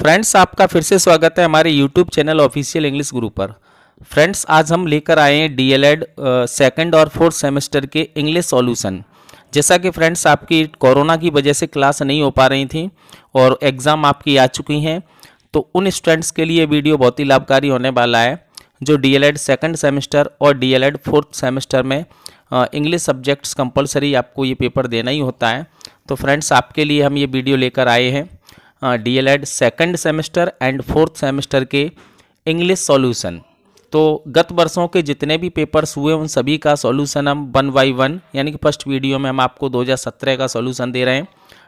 Friends, आपका फिर से स्वागत है हमारे यूट्यूब चैनल ऑफिशियल इंग्लिश गुरु पर। फ्रेंड्स, आज हम लेकर आए हैं डीएलएड सेकंड और फोर्थ सेमेस्टर के इंग्लिश सॉल्यूशन। जैसा कि फ्रेंड्स, आपकी कोरोना की वजह से क्लास नहीं हो पा रही थी और एग्ज़ाम आपकी आ चुकी हैं, तो उन स्टूडेंट्स के लिए वीडियो बहुत ही लाभकारी होने वाला है जो डीएलएड सेकंड सेमेस्टर और डीएलएड फोर्थ सेमेस्टर में इंग्लिश सब्जेक्ट्स कंपलसरी आपको ये पेपर देना ही होता है। तो फ्रेंड्स, आपके लिए हम ये वीडियो लेकर आए हैं DElEd second semester and fourth semester के इंग्लिश सॉल्यूशन। तो गत वर्षों के जितने भी पेपर्स हुए उन सभी का सॉल्यूशन हम 1 बाय 1 यानी कि फर्स्ट वीडियो में हम आपको 2017 का सॉल्यूशन दे रहे हैं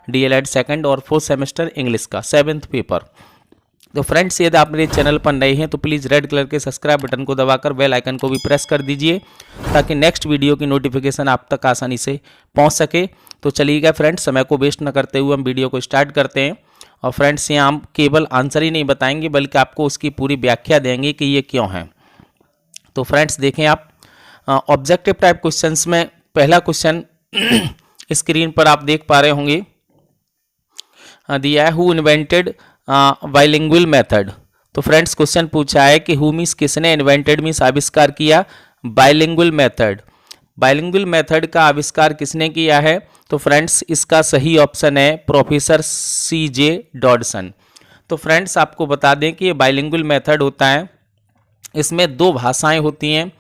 डीएलएड सेकंड और फोर्थ सेमेस्टर इंग्लिश का 7th पेपर। तो फ्रेंड्स, यदि आप मेरे चैनल पर नए हैं तो प्लीज़ रेड कलर के सब्सक्राइब बटन को दबाकर बेल आइकन को भी प्रेस कर दीजिए ताकि नेक्स्ट वीडियो की नोटिफिकेशन आप तक आसानी से पहुंच सके। तो चलिएगा फ्रेंड्स, समय को वेस्ट न करते हुए हम वीडियो को स्टार्ट करते हैं। और फ्रेंड्स, यहाँ हम केवल आंसर ही नहीं बताएंगे बल्कि आपको उसकी पूरी व्याख्या देंगे कि ये क्यों है। तो फ्रेंड्स, देखें आप ऑब्जेक्टिव टाइप क्वेश्चंस में पहला क्वेश्चन स्क्रीन पर आप देख पा रहे होंगे, दिया है हु इन्वेंटेड बाइलिंगुअल मेथड। तो फ्रेंड्स, क्वेश्चन पूछा है कि हु मीन्स किसने, इन्वेंटेड मीन्स आविष्कार किया, बाइलिंगुअल मेथड बाइलिंगुअल मेथड का आविष्कार किसने किया है। तो फ्रेंड्स, इसका सही ऑप्शन है प्रोफेसर सीजे डॉडसन। तो फ्रेंड्स, आपको बता दें कि ये बाइलिंगुअल मेथड होता है, इसमें दो भाषाएं होती हैं,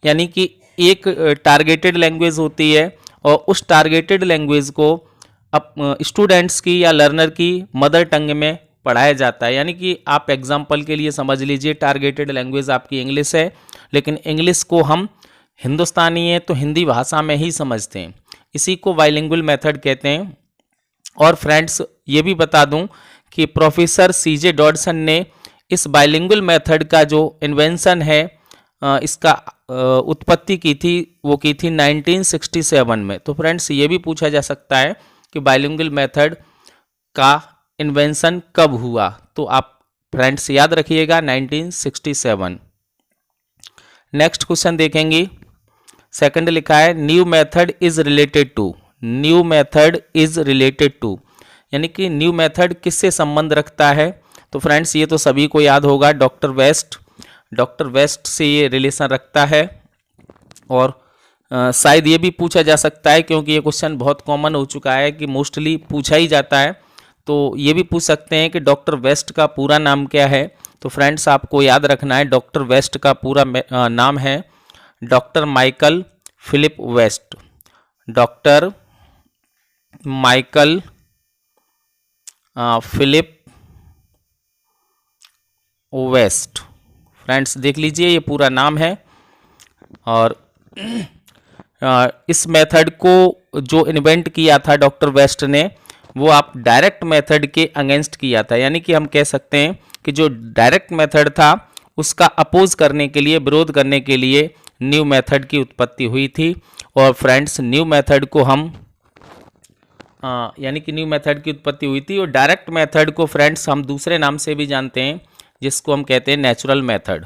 यानी कि एक टारगेटेड लैंग्वेज होती है और उस टारगेटेड लैंग्वेज को अब स्टूडेंट्स की या लर्नर की मदर टंग में पढ़ाया जाता है। यानी कि आप एग्जाम्पल के लिए समझ लीजिए, टारगेटेड लैंग्वेज आपकी इंग्लिश है, लेकिन इंग्लिश को हम हिंदुस्तानी है तो हिंदी भाषा में ही समझते हैं, इसी को बाइलिंगुअल मेथड कहते हैं। और फ्रेंड्स, ये भी बता दूं कि प्रोफेसर सीजे डॉडसन ने इस बाइलिंगुअल मेथड का जो इन्वेंशन है, इसका उत्पत्ति की थी, वो की थी 1967 में। तो फ्रेंड्स, ये भी पूछा जा सकता है कि बाइलिंगुअल मेथड का इन्वेंशन कब हुआ। तो आप फ्रेंड्स याद रखिएगा 1967। नेक्स्ट क्वेश्चन देखेंगे, सेकंड लिखा है new method is related to. New method is related to यानी कि न्यू मेथड किससे संबंध रखता है। तो फ्रेंड्स, ये तो सभी को याद होगा, डॉक्टर वेस्ट से ये रिलेशन रखता है। और शायद ये भी पूछा जा सकता है, क्योंकि ये क्वेश्चन बहुत कॉमन हो चुका है कि मोस्टली पूछा ही जाता है, तो ये भी पूछ सकते हैं कि डॉक्टर वेस्ट का पूरा नाम क्या है। तो फ्रेंड्स, आपको याद रखना है डॉक्टर वेस्ट का पूरा नाम है doctor Michael Philip West. Doctor Michael Philip West. Friends, देख लीजिए ये पूरा नाम है। और इस मेथड को जो इन्वेंट किया था डॉक्टर वेस्ट ने, वो आप डायरेक्ट मेथड के अगेंस्ट किया था। यानी कि हम कह सकते हैं कि जो डायरेक्ट मेथड था उसका अपोज करने के लिए, विरोध करने के लिए न्यू मेथड की उत्पत्ति हुई थी। और फ्रेंड्स, न्यू मेथड को हम यानी कि न्यू मेथड की उत्पत्ति हुई थी। और डायरेक्ट मेथड को फ्रेंड्स हम दूसरे नाम से भी जानते हैं, जिसको हम कहते हैं नेचुरल मेथड।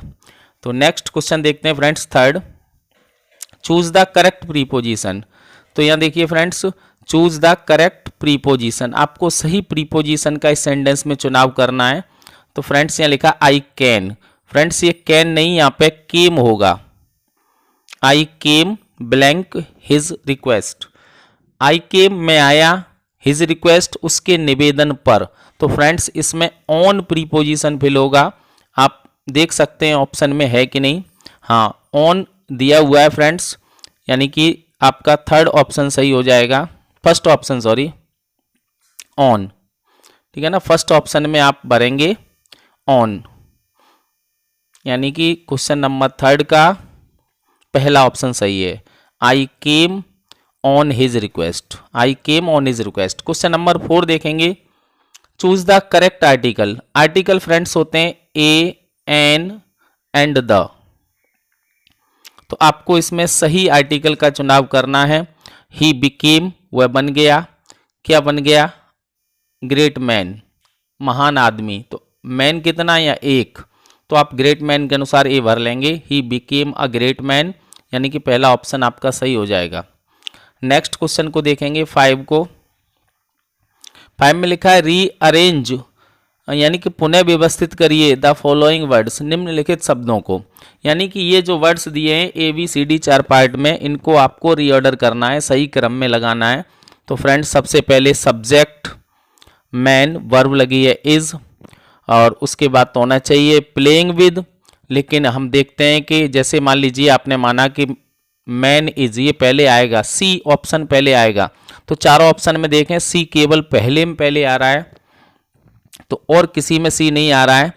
तो नेक्स्ट क्वेश्चन देखते हैं friends, third, choose the correct preposition. तो यहाँ देखिए friends, choose the correct preposition, आपको सही प्रीपोजिशन का इस सेंटेंस में चुनाव करना है। तो फ्रेंड्स, यहाँ लिखा आई कैन। फ्रेंड्स, ये कैन नहीं, यहाँ पे केम होगा। आई केम ब्लैंक हिज रिक्वेस्ट। आई केम में आया, हिज रिक्वेस्ट उसके निवेदन पर। तो फ्रेंड्स, इसमें ऑन प्रीपोजिशन फिल होगा। आप देख सकते हैं ऑप्शन में है कि नहीं। हाँ, ऑन दिया हुआ है फ्रेंड्स, यानी कि आपका थर्ड ऑप्शन सही हो जाएगा, फर्स्ट ऑप्शन सॉरी, ऑन। ठीक है ना, फर्स्ट ऑप्शन में आप भरेंगे ऑन, यानी कि क्वेश्चन नंबर थर्ड का पहला ऑप्शन सही है। I came on his request, I came on his request. Question number 4 देखेंगे, choose the correct article. Article friends होते हैं ए, एन एंड द। तो आपको इसमें सही आर्टिकल का चुनाव करना है। ही बिकेम, वह बन गया, क्या बन गया, ग्रेट मैन, महान आदमी। तो मैन कितना या एक, तो आप ग्रेट मैन के अनुसार ए भर लेंगे, he became a great man, यानी कि पहला ऑप्शन आपका सही हो जाएगा। नेक्स्ट क्वेश्चन को देखेंगे 5 को। 5 में लिखा है रीअरेंज यानी कि पुनः व्यवस्थित करिए द फॉलोइंग वर्ड्स, निम्नलिखित शब्दों को। यानी कि ये जो वर्ड्स दिए हैं ABCD 4 पार्ट में, इनको आपको रीऑर्डर करना है, सही क्रम में लगाना है। तो फ्रेंड्स सबसे पहले सब्जेक्ट मैन, वर्ब लगी है इज, और उसके बाद तो होना चाहिए प्लेइंग विद। लेकिन हम देखते हैं कि जैसे मान लीजिए आपने माना कि मैन इज, ये पहले आएगा, सी ऑप्शन पहले आएगा। तो चारों ऑप्शन में देखें सी केवल पहले में पहले आ रहा है, तो और किसी में सी नहीं आ रहा है।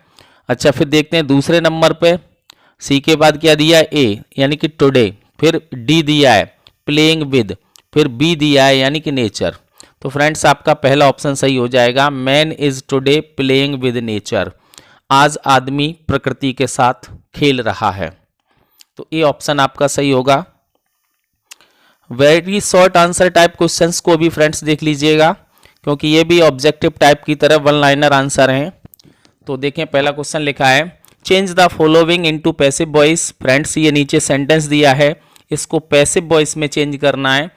अच्छा, फिर देखते हैं दूसरे नंबर पे सी के बाद क्या दिया है, ए यानी कि टुडे, फिर डी दिया है प्लेइंग विद, फिर बी दिया है यानी कि नेचर। तो फ्रेंड्स आपका पहला ऑप्शन सही हो जाएगा, man is today playing with nature, आज आदमी प्रकृति के साथ खेल रहा है। तो ये ऑप्शन आपका सही होगा। Very short answer type questions को भी फ्रेंड्स देख लीजिएगा, क्योंकि ये भी ऑब्जेक्टिव टाइप की तरह वन लाइनर आंसर हैं। तो देखें पहला क्वेश्चन लिखा है change the following into passive voice. Friends ये नीचे सेंटेंस दिया है, इसको पैसिव वॉइस में चेंज करना है।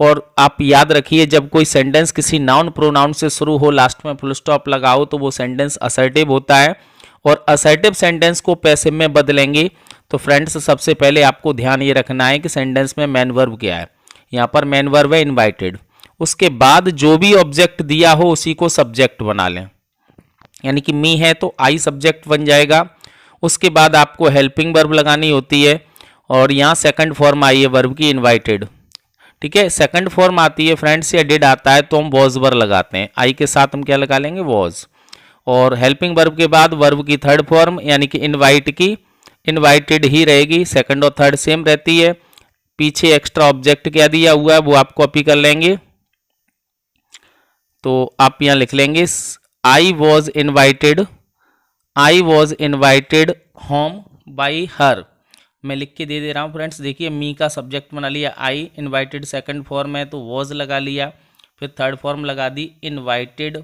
और आप याद रखिए जब कोई सेंटेंस किसी नाउन प्रोनाउन से शुरू हो, लास्ट में फुल स्टॉप लगाओ, तो वो सेंटेंस असर्टिव होता है, और असर्टिव सेंटेंस को पैसिव में बदलेंगे। तो फ्रेंड्स सबसे पहले आपको ध्यान ये रखना है कि सेंटेंस में मैन वर्ब क्या है। यहाँ पर मैन वर्ब है इनवाइटेड, उसके बाद जो भी ऑब्जेक्ट दिया हो उसी को सब्जेक्ट बना लें। यानी कि मी है तो आई सब्जेक्ट बन जाएगा। उसके बाद आपको हेल्पिंग वर्ब लगानी होती है, और यहाँ सेकंड फॉर्म आई है वर्ब की इनवाइटेड। ठीक है, सेकंड फॉर्म आती है फ्रेंड्स या डिड आता है तो हम वॉज वर लगाते हैं, आई के साथ हम क्या लगा लेंगे, वॉज। और हेल्पिंग वर्ब के बाद वर्ब की थर्ड फॉर्म यानी कि इनवाइट की इनवाइटेड ही रहेगी, सेकंड और थर्ड सेम रहती है। पीछे एक्स्ट्रा ऑब्जेक्ट क्या दिया हुआ है वो आप कॉपी कर लेंगे। तो आप यहाँ लिख लेंगे आई वॉज इन्वाइटेड होम बाई हर। मैं लिख के दे रहा हूँ फ्रेंड्स, देखिए मी का सब्जेक्ट बना लिया आई, इन्वाइटेड सेकंड फॉर्म है तो वॉज लगा लिया, फिर थर्ड फॉर्म लगा दी इन्वाइटेड,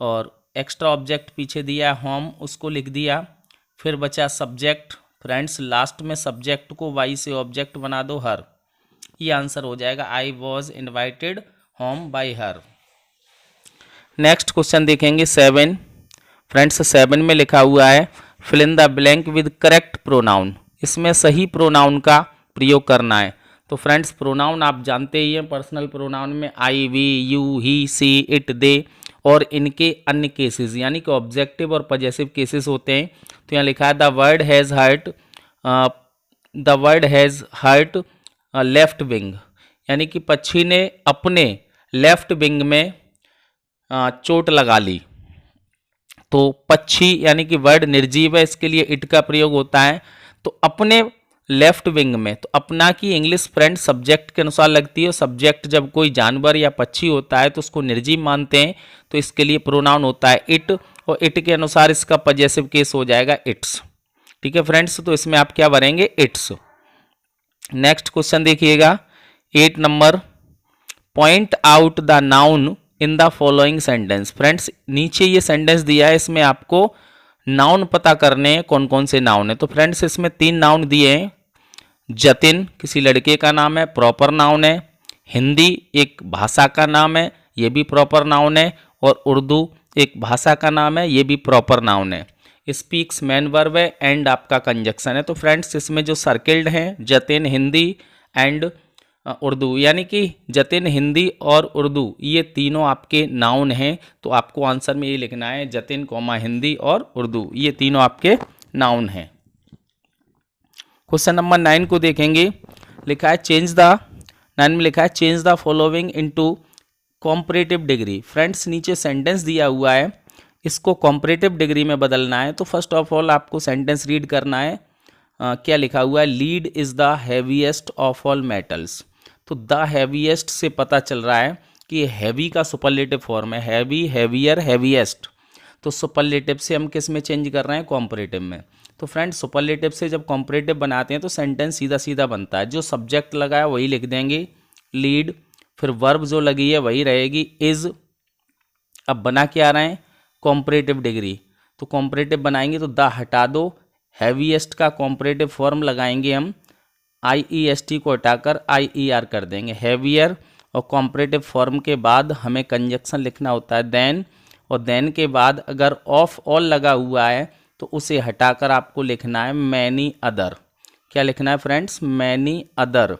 और एक्स्ट्रा ऑब्जेक्ट पीछे दिया होम, उसको लिख दिया, फिर बचा सब्जेक्ट। फ्रेंड्स लास्ट में सब्जेक्ट को वाई से ऑब्जेक्ट बना दो हर, ये आंसर हो जाएगा I was invited home by her. Next question देखेंगे 7। फ्रेंड्स 7 में लिखा हुआ है fill in the blank with correct pronoun. इसमें सही प्रोनाउन का प्रयोग करना है। तो फ्रेंड्स प्रोनाउन आप जानते ही हैं, पर्सनल प्रोनाउन में I, we, you, he, she, it, they, और इनके अन्य केसेस यानी कि ऑब्जेक्टिव और पॉजेसिव केसेस होते हैं। तो यहाँ लिखा है the word has hurt left wing, यानी कि पक्षी ने अपने लेफ्ट विंग में चोट लगा ली। तो पक्षी यानी कि वर्ड निर्जीव है, इसके लिए इट का प्रयोग होता है। तो अपने लेफ्ट विंग में, तो अपना की इंग्लिश फ्रेंड सब्जेक्ट के अनुसार लगती है। सब्जेक्ट जब कोई जानवर या पक्षी होता है तो उसको निर्जीव मानते हैं, तो इसके लिए प्रोनाउन होता है इट, और इट के अनुसार इसका पॉजेसिव केस हो जाएगा इट्स। ठीक है फ्रेंड्स, तो इसमें आप क्या भरेंगे, इट्स। नेक्स्ट क्वेश्चन देखिएगा 8 number, point out the noun in the following sentence. Friends नीचे ये सेंटेंस दिया है, इसमें आपको नाउन पता करने हैं कौन कौन से नाउन है। तो फ्रेंड्स इसमें 3 नाउन दिए हैं। जतिन किसी लड़के का नाम है, प्रॉपर नाउन है। हिंदी एक भाषा का नाम है, ये भी प्रॉपर नाउन है। और उर्दू एक भाषा का नाम है, ये भी प्रॉपर नाउन है। स्पीक्स मैन वर्ब है, एंड आपका कंजक्शन है। तो फ्रेंड्स इसमें जो सर्किल्ड हैं जतिन, हिंदी एंड उर्दू, यानी कि जतिन, हिंदी और उर्दू, ये तीनों आपके नाउन हैं। तो आपको आंसर में ये लिखना है जतिन कॉमा हिंदी और उर्दू, ये तीनों आपके नाउन हैं। क्वेश्चन नंबर 9 को देखेंगे, लिखा है 9 में लिखा है change the following into comparative degree. Friends नीचे सेंटेंस दिया हुआ है, इसको कॉम्परेटिव डिग्री में बदलना है। तो फर्स्ट ऑफ ऑल आपको सेंटेंस रीड करना है। क्या लिखा हुआ है, lead is the heaviest of all metals. तो द हैवीएस्ट से पता चल रहा है कि हैवी का सुपरलेटिव फॉर्म है, हैवी, हैवियर, हैवीएस्ट। तो सुपरलेटिव से हम किस में चेंज कर रहे हैं, कॉम्परेटिव में। तो फ्रेंड्स सुपरलेटिव से जब कॉम्परेटिव बनाते हैं तो सेंटेंस सीधा सीधा बनता है। जो सब्जेक्ट लगा है वही लिख देंगे, लीड, फिर वर्ब जो लगी है वही रहेगी, इज। अब बना क्या रहे हैं, कॉम्परेटिव डिग्री। तो कॉम्परेटिव बनाएंगे तो द हटा दो, हैवीएस्ट का कॉम्परेटिव फॉर्म लगाएंगे हम, IEST को हटाकर IER कर देंगे, हैवियर। और कॉम्परेटिव फॉर्म के बाद हमें कंजक्शन लिखना होता है देन, और देन के बाद अगर ऑफ ऑल लगा हुआ है तो उसे हटाकर आपको लिखना है मैनी अदर। क्या लिखना है फ्रेंड्स? Many other.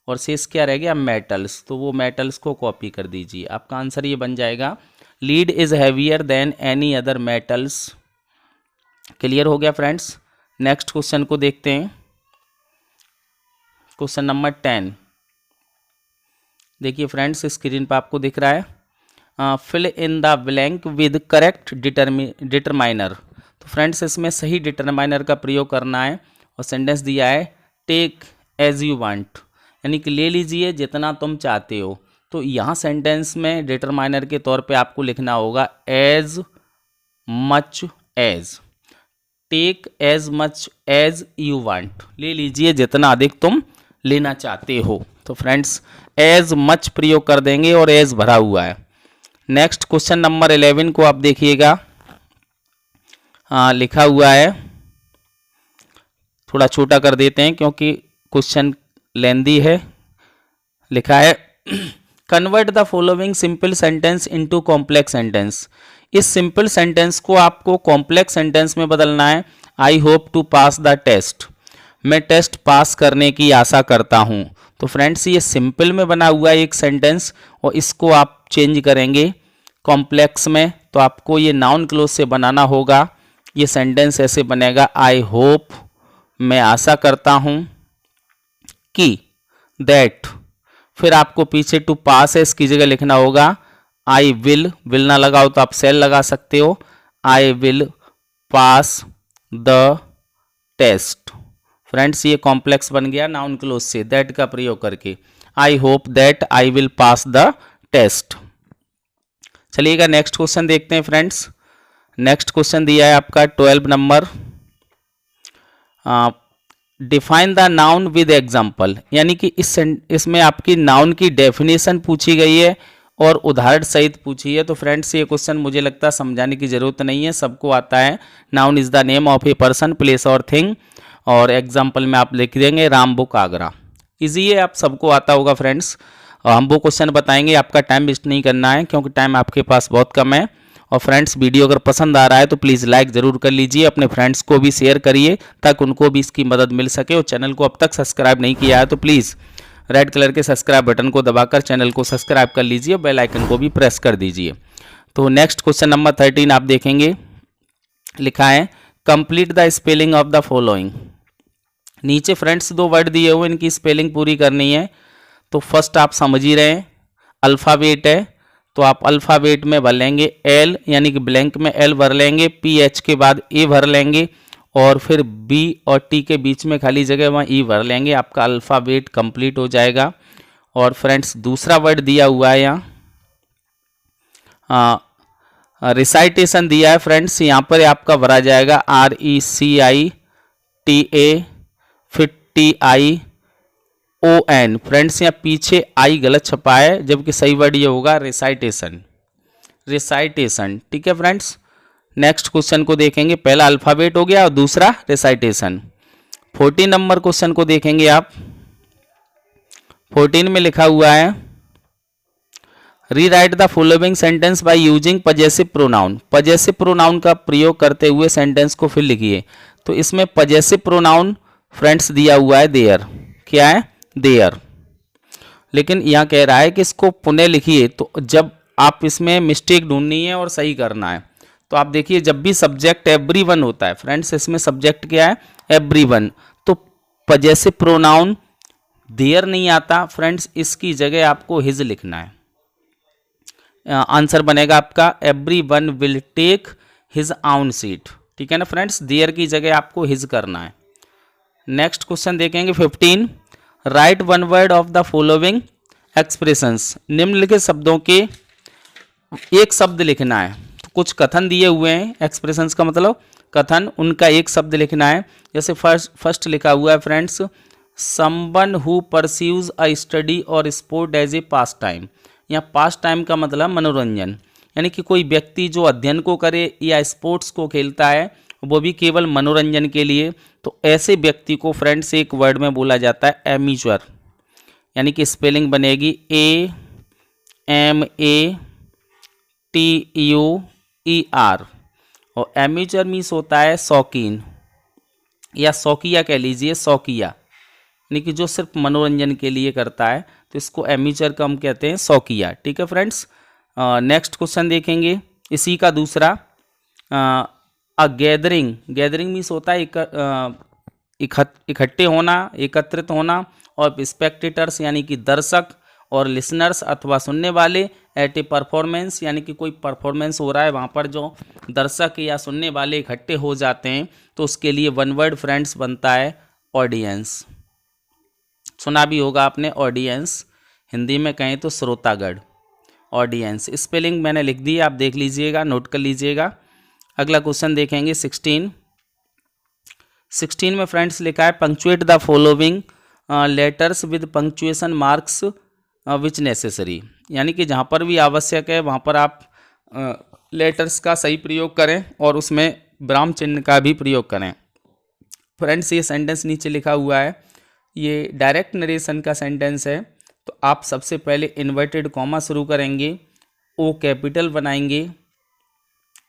और शेष क्या रह गया? मेटल्स। तो वो मेटल्स को कॉपी कर दीजिए। आपका आंसर ये बन जाएगा lead is heavier than any other metals. Clear हो गया फ्रेंड्स? नेक्स्ट क्वेश्चन को देखते हैं। Question number 10। देखिए फ्रेंड्स, स्क्रीन पर आपको दिख रहा है fill in the blank with correct determiner. तो फ्रेंड्स इसमें सही डिटरमाइनर का प्रयोग करना है और सेंटेंस दिया है टेक एज यू वांट, यानी कि ले लीजिए जितना तुम चाहते हो। तो यहाँ सेंटेंस में डिटरमाइनर के तौर पे आपको लिखना होगा as much as. Take as much as you want, ले लीजिए जितना अधिक तुम लेना चाहते हो। तो फ्रेंड्स एज मच प्रयोग कर देंगे और एज भरा हुआ है। नेक्स्ट क्वेश्चन नंबर 11 को आप देखिएगा, लिखा हुआ है, थोड़ा छोटा कर देते हैं क्योंकि क्वेश्चन लेंदी है। लिखा है convert the following simple sentence into complex sentence. इस सिंपल सेंटेंस को आपको कॉम्प्लेक्स सेंटेंस में बदलना है। I hope to pass the test, मैं टेस्ट पास करने की आशा करता हूँ। तो फ्रेंड्स ये सिंपल में बना हुआ है एक सेंटेंस और इसको आप चेंज करेंगे कॉम्प्लेक्स में, तो आपको ये नाउन क्लोज से बनाना होगा। ये सेंटेंस ऐसे बनेगा आई होप, मैं आशा करता हूँ कि, दैट, फिर आपको पीछे टू पास है इसकी जगह लिखना होगा आई विल ना लगाओ तो आप सेल लगा सकते हो, I will pass the test. Friends ये कॉम्प्लेक्स बन गया नाउन क्लोज से दैट का प्रयोग करके। I hope that I will pass the test. चलिएगा नेक्स्ट क्वेश्चन देखते हैं फ्रेंड्स। नेक्स्ट क्वेश्चन दिया है आपका 12 नंबर, define the noun with example, यानी कि इसमें आपकी नाउन की डेफिनेशन पूछी गई है और उदाहरण सहित पूछी है। तो फ्रेंड्स ये क्वेश्चन मुझे लगता है समझाने की जरूरत नहीं है, सबको आता है। Noun is the name of a person, place और थिंग, और एग्जाम्पल में आप लिख देंगे राम बुक आगरा। इजी है, आप सबको आता होगा फ्रेंड्स। हम वो क्वेश्चन बताएंगे, आपका टाइम वेस्ट नहीं करना है क्योंकि टाइम आपके पास बहुत कम है। और फ्रेंड्स वीडियो अगर पसंद आ रहा है तो प्लीज़ लाइक ज़रूर कर लीजिए, अपने फ्रेंड्स को भी शेयर करिए ताकि उनको भी इसकी मदद मिल सके। और चैनल को अब तक सब्सक्राइब नहीं किया है तो प्लीज़ रेड कलर के सब्सक्राइब बटन को दबाकर चैनल को सब्सक्राइब कर लीजिए, बेल आइकन को भी प्रेस कर दीजिए। तो नेक्स्ट क्वेश्चन नंबर 13 आप देखेंगे, लिखा है complete the spelling of the following. नीचे फ्रेंड्स 2 वर्ड दिए हुए, इनकी स्पेलिंग पूरी करनी है। तो फर्स्ट आप समझ ही रहे हैं, अल्फ़ाबेट है तो आप अल्फ़ाबेट में भर लेंगे एल, यानी कि ब्लैंक में एल भर लेंगे, पी एच के बाद ए भर लेंगे और फिर बी और टी के बीच में खाली जगह वहाँ ई भर लेंगे। आपका अल्फ़ाबेट कंप्लीट हो जाएगा। और फ्रेंड्स दूसरा वर्ड दिया हुआ है यहाँ रिसाइटेशन दिया है फ्रेंड्स, यहाँ पर आपका भरा जाएगा RECITA, फिर TION। फ्रेंड्स यहाँ पीछे आई गलत छपा है जबकि सही वर्ड ये होगा रिसाइटेशन, रिसाइटेशन। ठीक है फ्रेंड्स, नेक्स्ट क्वेश्चन को देखेंगे। पहला अल्फ़ाबेट हो गया और दूसरा रिसाइटेशन। 14 नंबर क्वेश्चन को देखेंगे आप। 14 में लिखा हुआ है rewrite the following sentence by using possessive pronoun. Possessive pronoun का प्रयोग करते हुए सेंटेंस को फिर लिखिए। तो इसमें पजेसिव प्रोनाउन फ्रेंड्स दिया हुआ है देयर। क्या है? देयर। लेकिन यहाँ कह रहा है कि इसको पुनः लिखिए, तो जब आप इसमें मिस्टेक ढूंढनी है और सही करना है। तो आप देखिए जब भी सब्जेक्ट एवरीवन होता है फ्रेंड्स, इसमें सब्जेक्ट क्या है? एवरीवन। तो पजेसिव प्रोनाउन देयर नहीं आता फ्रेंड्स, इसकी जगह आपको हिज लिखना है। आंसर बनेगा आपका everyone will take his own seat. ठीक है ना फ्रेंड्स, देयर की जगह आपको हिज करना है। नेक्स्ट क्वेश्चन देखेंगे 15, right one word of the following expressions. निम्नलिखित शब्दों के एक शब्द लिखना है। तो कुछ कथन दिए हुए हैं, एक्सप्रेशंस का मतलब कथन, उनका एक शब्द लिखना है। जैसे फर्स्ट लिखा हुआ है friends, someone who pursues a study और sport as a pastime. यहाँ पास टाइम का मतलब मनोरंजन, यानी कि कोई व्यक्ति जो अध्ययन को करे या स्पोर्ट्स को खेलता है वो भी केवल मनोरंजन के लिए। तो ऐसे व्यक्ति को फ्रेंड्स एक वर्ड में बोला जाता है एमेच्योर, यानी कि स्पेलिंग बनेगी AMATEUR। ER। और एमेचर मीन्स होता है शौकीन या शौकिया कह लीजिए, शौकिया यानी कि जो सिर्फ मनोरंजन के लिए करता है, तो इसको एमेचर का हम कहते हैं शौकिया। ठीक है फ्रेंड्स, नेक्स्ट क्वेश्चन देखेंगे इसी का दूसरा। गैदरिंग, गैदरिंग मीन्स होता है इकट्ठे होना, एकत्रित होना। और स्पेक्टेटर्स यानी कि दर्शक, और लिसनर्स अथवा सुनने वाले एट ए परफॉर्मेंस यानी कि कोई परफॉर्मेंस हो रहा है वहाँ पर जो दर्शक या सुनने वाले इकट्ठे हो जाते हैं, तो उसके लिए वन वर्ड फ्रेंड्स बनता है ऑडियंस। सुना भी होगा आपने ऑडियंस, हिंदी में कहें तो श्रोतागण, ऑडियंस। स्पेलिंग मैंने लिख दी है, आप देख लीजिएगा, नोट कर लीजिएगा। अगला क्वेश्चन देखेंगे 16 में फ्रेंड्स लिखा है punctuate the following letters with punctuation marks which necessary, यानी कि जहाँ पर भी आवश्यक है वहाँ पर आप लेटर्स का सही प्रयोग करें और उसमें विराम चिन्ह का भी प्रयोग करें। फ्रेंड्स ये सेंटेंस नीचे लिखा हुआ है, ये डायरेक्ट नरेशन का सेंटेंस है। तो आप सबसे पहले इन्वर्टेड कॉमा शुरू करेंगे, ओ कैपिटल बनाएंगे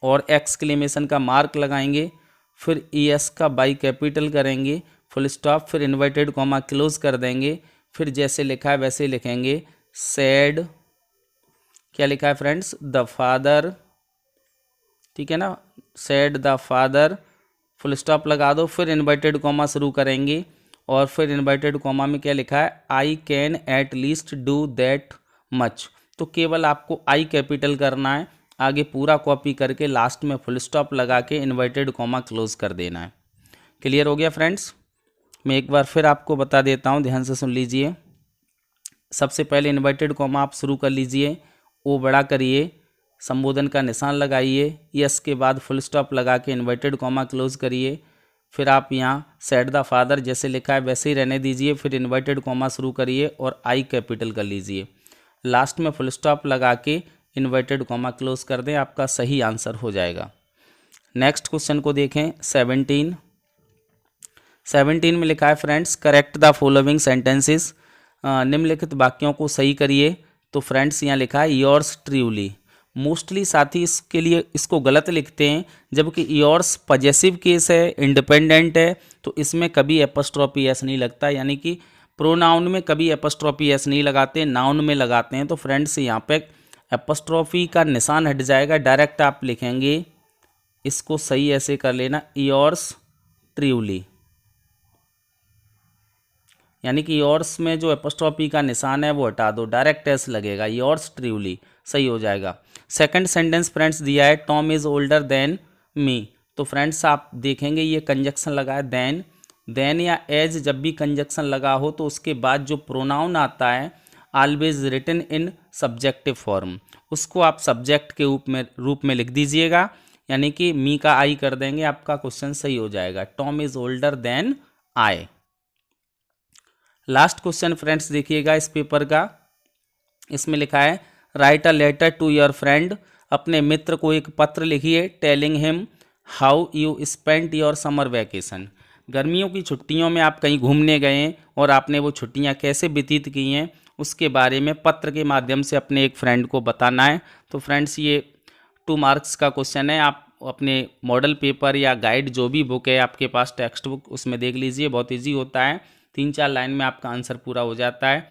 और एक्सक्लेमेशन का मार्क लगाएंगे, फिर ES का बाई कैपिटल करेंगे, फुल स्टॉप, फिर इन्वर्टेड कॉमा क्लोज कर देंगे। फिर जैसे लिखा है वैसे लिखेंगे सैड, क्या लिखा है फ्रेंड्स, द फादर, ठीक है ना, sad the father, full stop लगा दो, फिर इन्वर्टेड कॉमा शुरू करेंगे और फिर इन्वर्टेड कॉमा में क्या लिखा है, I can at least do that much. तो केवल आपको आई कैपिटल करना है, आगे पूरा कॉपी करके लास्ट में फुल स्टॉप लगा के इन्वर्टेड कॉमा क्लोज कर देना है। क्लियर हो गया फ्रेंड्स? मैं एक बार फिर आपको बता देता हूँ, ध्यान से सुन लीजिए। सबसे पहले इन्वर्टेड कॉमा आप शुरू कर लीजिए, ओ बड़ा करिए, संबोधन का निशान लगाइए, यस के बाद फुल स्टॉप लगा के इन्वर्टेड कॉमा क्लोज करिए। फिर आप यहाँ सेड द फादर जैसे लिखा है वैसे ही रहने दीजिए, फिर इन्वर्टेड कॉमा शुरू करिए और आई कैपिटल कर लीजिए, लास्ट में फुल स्टॉप लगा के इन्वर्टेड कॉमा क्लोज कर दें, आपका सही आंसर हो जाएगा। नेक्स्ट क्वेश्चन को देखें 17 में लिखा है friends correct the following sentences, निम्नलिखित वाक्यों को सही करिए। तो फ्रेंड्स यहाँ लिखा है योर्स ट्रूली, मोस्टली साथी इसके लिए इसको गलत लिखते हैं, जबकि योर्स पॉजेसिव केस है, इंडिपेंडेंट है, तो इसमें कभी एपोस्ट्रोफी एस नहीं लगता, यानी कि प्रोनाउन में कभी एपोस्ट्रोफी एस नहीं लगाते, नाउन में लगाते हैं। तो फ्रेंड्स यहाँ पे एपोस्ट्रोफी का निशान हट जाएगा, डायरेक्ट आप लिखेंगे, इसको सही ऐसे कर लेना, योर्स ट्रूली, यानी कि योर्स में जो एपोस्ट्रोफी का निशान है वो हटा दो, डायरेक्ट एस लगेगा, योर्स ट्रूली सही हो जाएगा। सेकंड सेंटेंस फ्रेंड्स दिया है Tom is older than me, तो फ्रेंड्स आप देखेंगे ये कंजक्शन लगा है देन या एज, जब भी कंजक्शन लगा हो तो उसके बाद जो प्रोनाउन आता है always written in subjective form, उसको आप सब्जेक्ट के रूप में लिख दीजिएगा, यानी कि मी का आई कर देंगे, आपका क्वेश्चन सही हो जाएगा। Tom is older than I. Last question friends देखिएगा इस पेपर का, इसमें लिखा है write a letter to your friend, अपने मित्र को एक पत्र लिखिए, telling him how you spent your summer vacation, गर्मियों की छुट्टियों में आप कहीं घूमने गए हैं और आपने वो छुट्टियां कैसे व्यतीत की हैं उसके बारे में पत्र के माध्यम से अपने एक फ्रेंड को बताना है। तो फ्रेंड्स ये 2 मार्क्स का क्वेश्चन है, आप अपने मॉडल पेपर या गाइड जो भी बुक है आपके पास टेक्स्ट बुक, उसमें देख लीजिए, बहुत ईजी होता है, 3-4 लाइन में आपका आंसर पूरा हो जाता है।